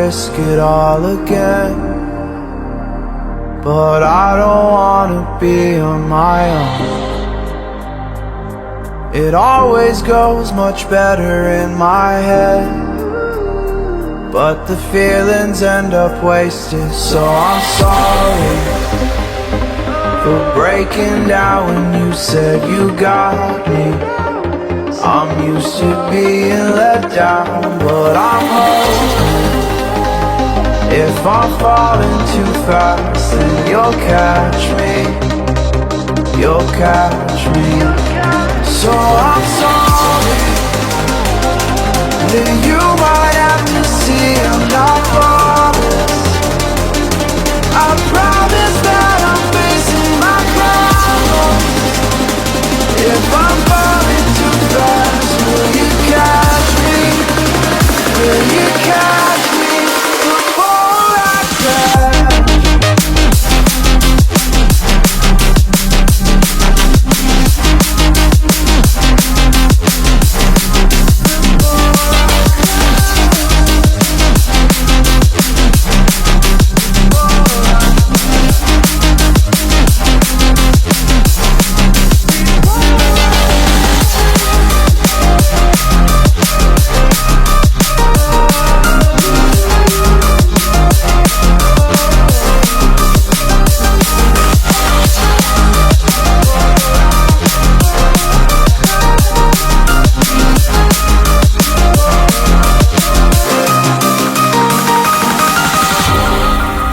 risk it all again, but I don't wanna be on my own. It always goes much better in my head, but the feelings end up wasted. So I'm sorry for breaking down when you said you got me. I'm used to being let down, but I'm hoping if I'm falling too fast, then you'll catch me. You'll catch me. So